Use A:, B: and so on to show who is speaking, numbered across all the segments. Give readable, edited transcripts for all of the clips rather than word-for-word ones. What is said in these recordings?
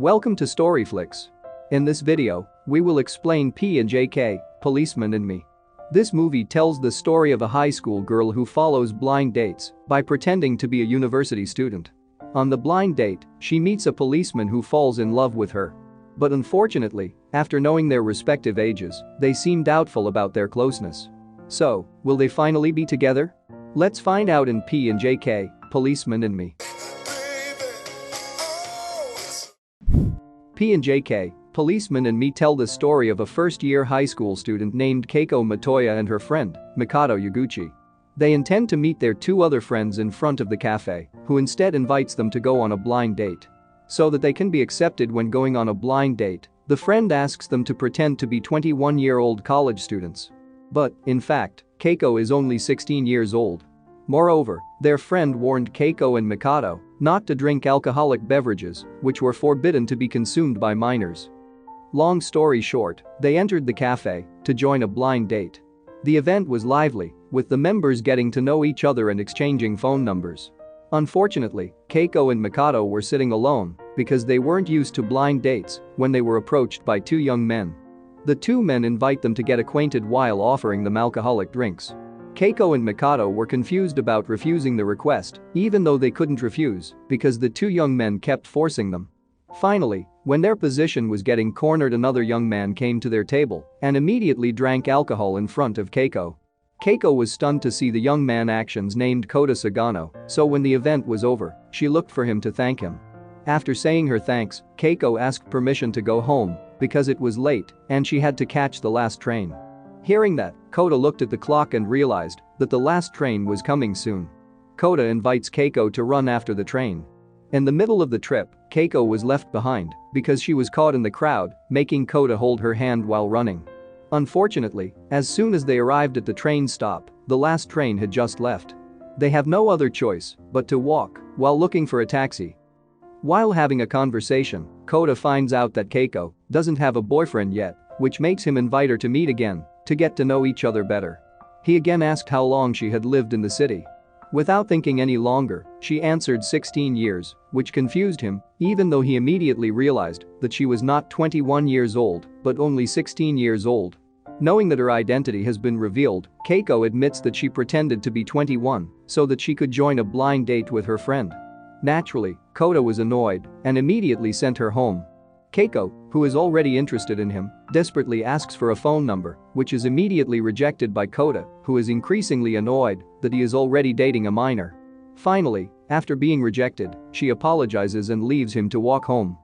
A: Welcome to Storyflix. In this video, we will explain P&JK, Policeman and Me. This movie tells the story of a high school girl who follows blind dates by pretending to be a university student. On the blind date, she meets a policeman who falls in love with her. But unfortunately, after knowing their respective ages, they seem doubtful about their closeness. So, will they finally be together? Let's find out in P&JK, Policeman and Me. P&JK, Policeman and Me tell the story of a first-year high school student named Kako Motoya and her friend, Mikado Yaguchi. They intend to meet their two other friends in front of the cafe, who instead invites them to go on a blind date. So that they can be accepted when going on a blind date, the friend asks them to pretend to be 21-year-old college students. But, in fact, Kako is only 16 years old. Moreover, their friend warned Kako and Mikado not to drink alcoholic beverages, which were forbidden to be consumed by minors. Long story short, they entered the cafe to join a blind date. The event was lively, with the members getting to know each other and exchanging phone numbers. Unfortunately, Kako and Mikado were sitting alone because they weren't used to blind dates when they were approached by two young men. The two men invite them to get acquainted while offering them alcoholic drinks. Kako and Mikado were confused about refusing the request, even though they couldn't refuse because the two young men kept forcing them. Finally, when their position was getting cornered, another young man came to their table and immediately drank alcohol in front of Kako. Kako was stunned to see the young man actions named Kota Sagano, so when the event was over, she looked for him to thank him. After saying her thanks, Kako asked permission to go home because it was late and she had to catch the last train. Hearing that, Kota looked at the clock and realized that the last train was coming soon. Kota invites Kako to run after the train. In the middle of the trip, Kako was left behind because she was caught in the crowd, making Kota hold her hand while running. Unfortunately, as soon as they arrived at the train stop, the last train had just left. They have no other choice but to walk while looking for a taxi. While having a conversation, Kota finds out that Kako doesn't have a boyfriend yet, which makes him invite her to meet again to get to know each other better. He again asked how long she had lived in the city. Without thinking any longer, she answered 16 years, which confused him, even though he immediately realized that she was not 21 years old, but only 16 years old. Knowing that her identity has been revealed, Kako admits that she pretended to be 21 so that she could join a blind date with her friend. Naturally, Kota was annoyed and immediately sent her home. Kako, who is already interested in him, desperately asks for a phone number, which is immediately rejected by Kota, who is increasingly annoyed that he is already dating a minor. Finally, after being rejected, she apologizes and leaves him to walk home.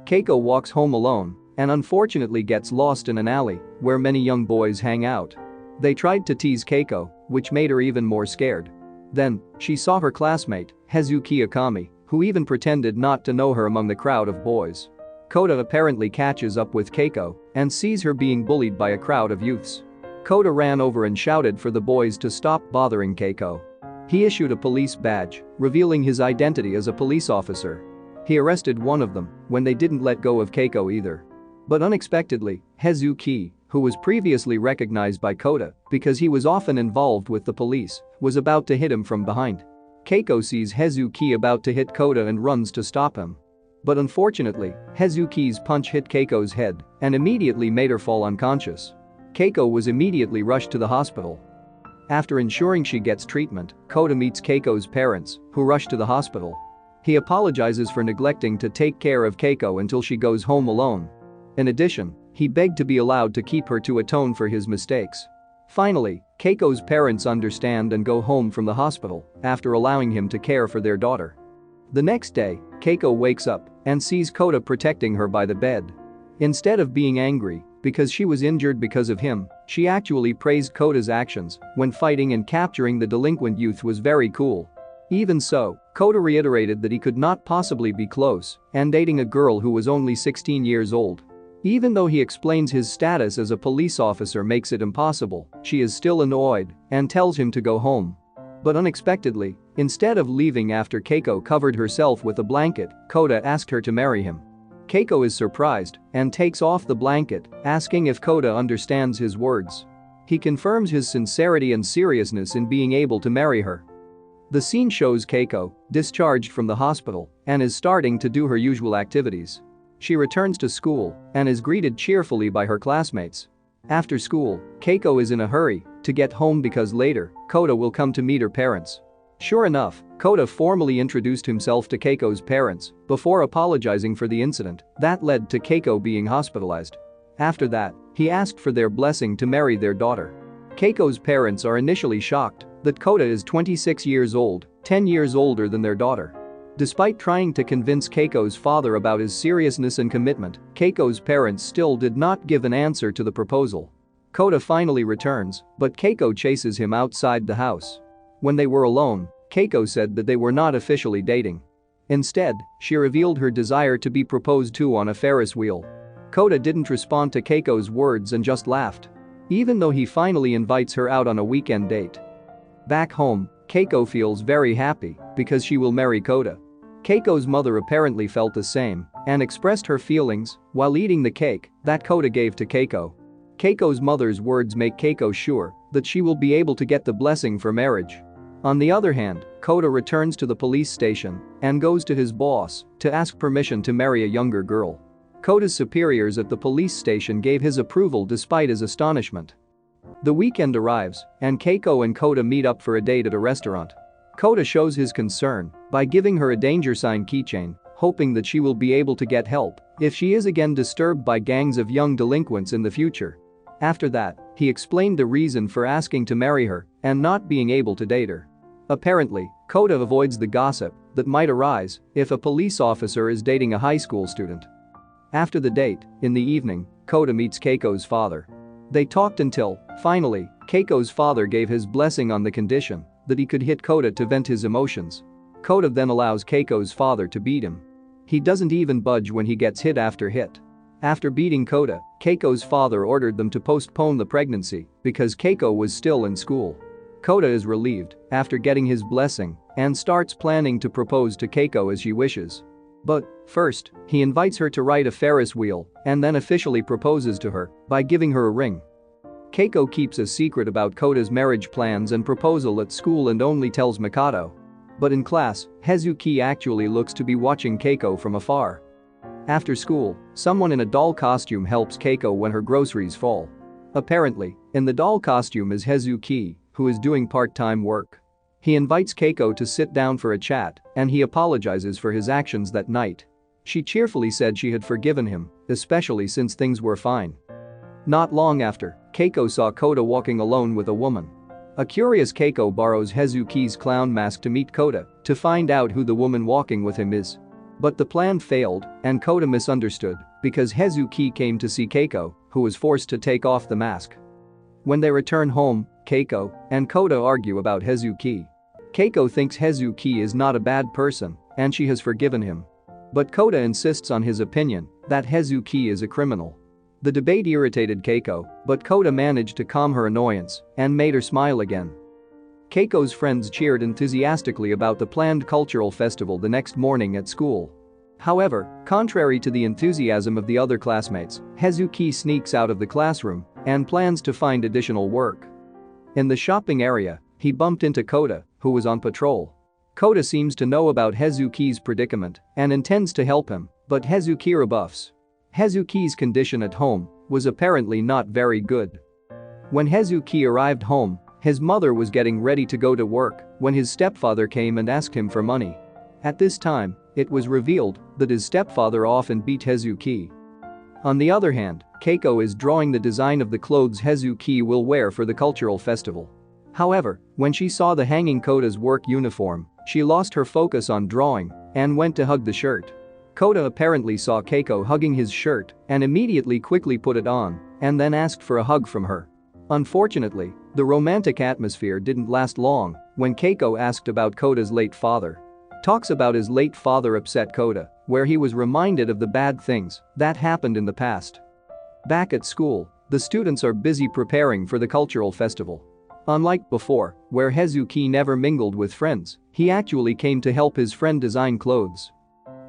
A: Kako walks home alone and unfortunately gets lost in an alley where many young boys hang out. They tried to tease Kako, which made her even more scared. Then, she saw her classmate, Hezuki Akami, who even pretended not to know her among the crowd of boys. Kota apparently catches up with Kako and sees her being bullied by a crowd of youths. Kota ran over and shouted for the boys to stop bothering Kako. He issued a police badge, revealing his identity as a police officer. He arrested one of them when they didn't let go of Kako either. But unexpectedly, Hezuki, who was previously recognized by Kota because he was often involved with the police, was about to hit him from behind. Kako sees Hezuki about to hit Kota and runs to stop him. But unfortunately, Hezuki's punch hit Kako's head and immediately made her fall unconscious. Kako was immediately rushed to the hospital. After ensuring she gets treatment, Kota meets Kako's parents, who rush to the hospital. He apologizes for neglecting to take care of Kako until she goes home alone. In addition, he begged to be allowed to keep her to atone for his mistakes. Finally, Kako's parents understand and go home from the hospital after allowing him to care for their daughter. The next day, Kako wakes up and sees Kota protecting her by the bed. Instead of being angry because she was injured because of him, she actually praised Kota's actions when fighting and capturing the delinquent youth was very cool. Even so, Kota reiterated that he could not possibly be close and dating a girl who was only 16 years old. Even though he explains his status as a police officer makes it impossible, she is still annoyed and tells him to go home. But unexpectedly, instead of leaving after Kako covered herself with a blanket, Kota asked her to marry him. Kako is surprised and takes off the blanket, asking if Kota understands his words. He confirms his sincerity and seriousness in being able to marry her. The scene shows Kako, discharged from the hospital, and is starting to do her usual activities. She returns to school and is greeted cheerfully by her classmates. After school, Kako is in a hurry to get home because later, Kota will come to meet her parents. Sure enough, Kota formally introduced himself to Kako's parents before apologizing for the incident that led to Kako being hospitalized. After that, he asked for their blessing to marry their daughter. Kako's parents are initially shocked that Kota is 26 years old, 10 years older than their daughter. Despite trying to convince Kako's father about his seriousness and commitment, Kako's parents still did not give an answer to the proposal. Kota finally returns, but Kako chases him outside the house. When they were alone, Kako said that they were not officially dating. Instead, she revealed her desire to be proposed to on a Ferris wheel. Kota didn't respond to Kako's words and just laughed. Even though he finally invites her out on a weekend date. Back home, Kako feels very happy because she will marry Kota. Kako's mother apparently felt the same and expressed her feelings while eating the cake that Kota gave to Kako. Kako's mother's words make Kako sure that she will be able to get the blessing for marriage. On the other hand, Kota returns to the police station and goes to his boss to ask permission to marry a younger girl. Kota's superiors at the police station gave his approval despite his astonishment. The weekend arrives and Kako and Kota meet up for a date at a restaurant. Kota shows his concern by giving her a danger sign keychain, hoping that she will be able to get help if she is again disturbed by gangs of young delinquents in the future. After that, he explained the reason for asking to marry her and not being able to date her. Apparently, Kota avoids the gossip that might arise if a police officer is dating a high school student. After the date, in the evening, Kota meets Kako's father. They talked until, finally, Kako's father gave his blessing on the condition that he could hit Kota to vent his emotions. Kota then allows Kako's father to beat him. He doesn't even budge when he gets hit after hit. After beating Kota, Kako's father ordered them to postpone the pregnancy because Kako was still in school. Kota is relieved after getting his blessing and starts planning to propose to Kako as she wishes. But first, he invites her to ride a Ferris wheel and then officially proposes to her by giving her a ring. Kako keeps a secret about Kota's marriage plans and proposal at school and only tells Mikado. But in class, Hezuki actually looks to be watching Kako from afar. After school, someone in a doll costume helps Kako when her groceries fall. Apparently, in the doll costume is Hezuki, who is doing part-time work. He invites Kako to sit down for a chat and he apologizes for his actions that night. She cheerfully said she had forgiven him, especially since things were fine. Not long after, Kako saw Kota walking alone with a woman. A curious Kako borrows Hezuki's clown mask to meet Kota to find out who the woman walking with him is. But the plan failed and Kota misunderstood because Hezuki came to see Kako, who was forced to take off the mask. When they return home, Kako and Kota argue about Hezuki. Kako thinks Hezuki is not a bad person and she has forgiven him. But Kota insists on his opinion that Hezuki is a criminal. The debate irritated Kako, but Kota managed to calm her annoyance and made her smile again. Kako's friends cheered enthusiastically about the planned cultural festival the next morning at school. However, contrary to the enthusiasm of the other classmates, Hezuki sneaks out of the classroom and plans to find additional work. In the shopping area, he bumped into Kota, who was on patrol. Kota seems to know about Hezuki's predicament and intends to help him, but Hezuki rebuffs. Hezuki's condition at home was apparently not very good. When Hezuki arrived home, his mother was getting ready to go to work when his stepfather came and asked him for money. At this time, it was revealed that his stepfather often beat Hezuki. On the other hand, Kako is drawing the design of the clothes Hezuki will wear for the cultural festival. However, when she saw the hanging Kota's work uniform, she lost her focus on drawing and went to hug the shirt. Kota apparently saw Kako hugging his shirt and immediately quickly put it on and then asked for a hug from her. Unfortunately, the romantic atmosphere didn't last long when Kako asked about Kota's late father. Talks about his late father upset Kota, where he was reminded of the bad things that happened in the past. Back at school, the students are busy preparing for the cultural festival. Unlike before, where Hezuki never mingled with friends, he actually came to help his friend design clothes.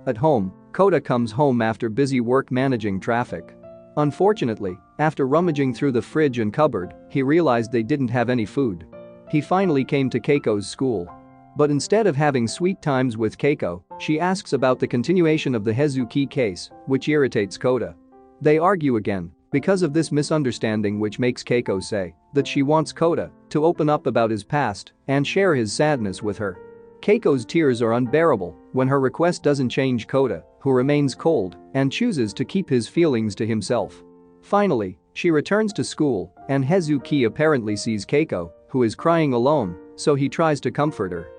A: At home, Kota comes home after busy work managing traffic. Unfortunately, after rummaging through the fridge and cupboard, he realized they didn't have any food. He finally came to Kako's school. But instead of having sweet times with Keiko, she asks about the continuation of the Hezuki case, which irritates Kota. They argue again because of this misunderstanding, which makes Keiko say that she wants Kota to open up about his past and share his sadness with her. Keiko's tears are unbearable when her request doesn't change Kota, who remains cold and chooses to keep his feelings to himself. Finally, she returns to school and Hezuki apparently sees Keiko, who is crying alone, so he tries to comfort her.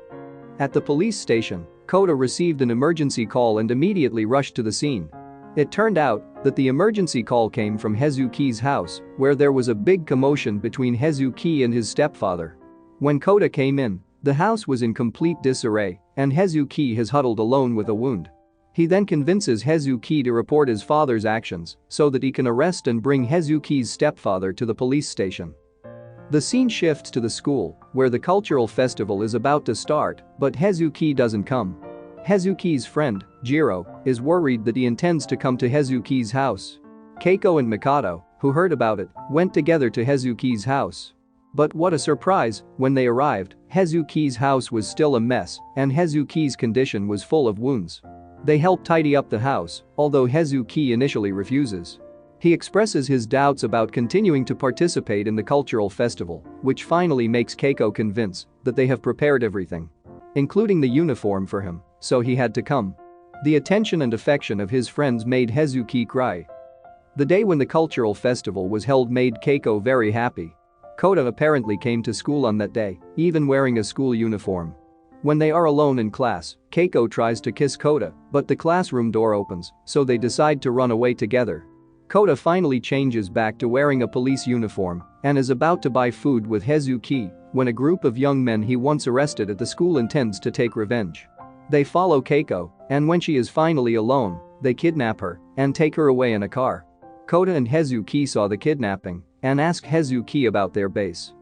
A: At the police station, Kota received an emergency call and immediately rushed to the scene. It turned out that the emergency call came from Hezuki's house, where there was a big commotion between Hezuki and his stepfather. When Kota came in, the house was in complete disarray and Hezuki has huddled alone with a wound. He then convinces Hezuki to report his father's actions so that he can arrest and bring Hezuki's stepfather to the police station. The scene shifts to the school, where the cultural festival is about to start, but Hezuki doesn't come. Hezuki's friend, Jiro, is worried that he intends to come to Hezuki's house. Keiko and Mikado, who heard about it, went together to Hezuki's house. But what a surprise, when they arrived, Hezuki's house was still a mess and Hezuki's condition was full of wounds. They help tidy up the house, although Hezuki initially refuses. He expresses his doubts about continuing to participate in the cultural festival, which finally makes Keiko convinced that they have prepared everything, including the uniform for him, so he had to come. The attention and affection of his friends made Hezuki cry. The day when the cultural festival was held made Keiko very happy. Kota apparently came to school on that day, even wearing a school uniform. When they are alone in class, Keiko tries to kiss Kota, but the classroom door opens, so they decide to run away together. Kota finally changes back to wearing a police uniform and is about to buy food with Hezuki when a group of young men he once arrested at the school intends to take revenge. They follow Keiko, and when she is finally alone, they kidnap her and take her away in a car. Kota and Hezuki saw the kidnapping and ask Hezuki about their base.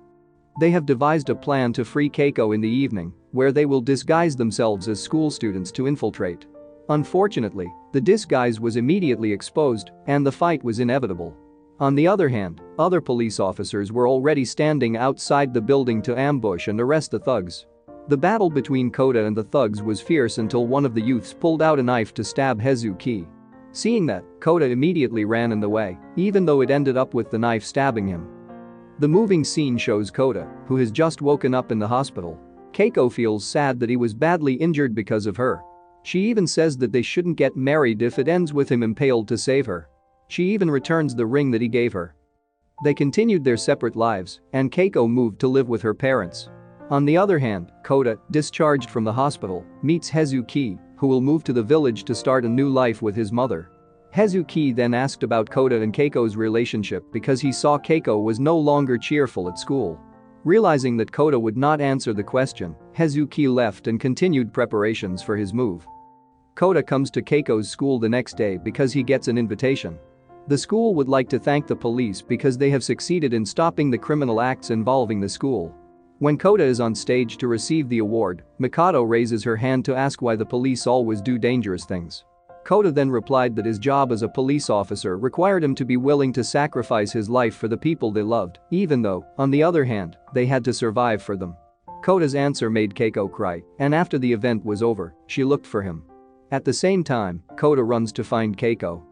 A: They have devised a plan to free Keiko in the evening, where they will disguise themselves as school students to infiltrate. Unfortunately, the disguise was immediately exposed and the fight was inevitable. On the other hand, other police officers were already standing outside the building to ambush and arrest the thugs. The battle between Kota and the thugs was fierce until one of the youths pulled out a knife to stab Hezuki. Seeing that, Kota immediately ran in the way, even though it ended up with the knife stabbing him. The moving scene shows Kota, who has just woken up in the hospital. Keiko feels sad that he was badly injured because of her. She even says that they shouldn't get married if it ends with him impaled to save her. She even returns the ring that he gave her. They continued their separate lives, and Keiko moved to live with her parents. On the other hand, Kota, discharged from the hospital, meets Hezuki, who will move to the village to start a new life with his mother. Hezuki then asked about Kota and Keiko's relationship because he saw Keiko was no longer cheerful at school. Realizing that Kota would not answer the question, Hezuki left and continued preparations for his move. Kota comes to Keiko's school the next day because he gets an invitation. The school would like to thank the police because they have succeeded in stopping the criminal acts involving the school. When Kota is on stage to receive the award, Mikado raises her hand to ask why the police always do dangerous things. Kota then replied that his job as a police officer required him to be willing to sacrifice his life for the people they loved, even though, on the other hand, they had to survive for them. Kota's answer made Keiko cry, and after the event was over, she looked for him. At the same time, Kota runs to find Keiko.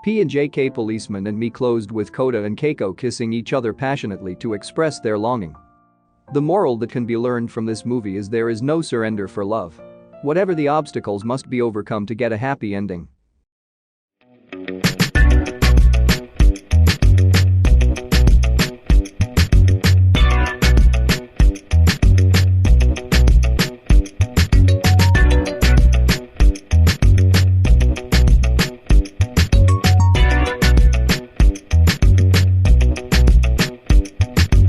A: P&JK Policeman and Me closed with Kota and Keiko kissing each other passionately to express their longing. The moral that can be learned from this movie is there is no surrender for love. Whatever the obstacles must be overcome to get a happy ending.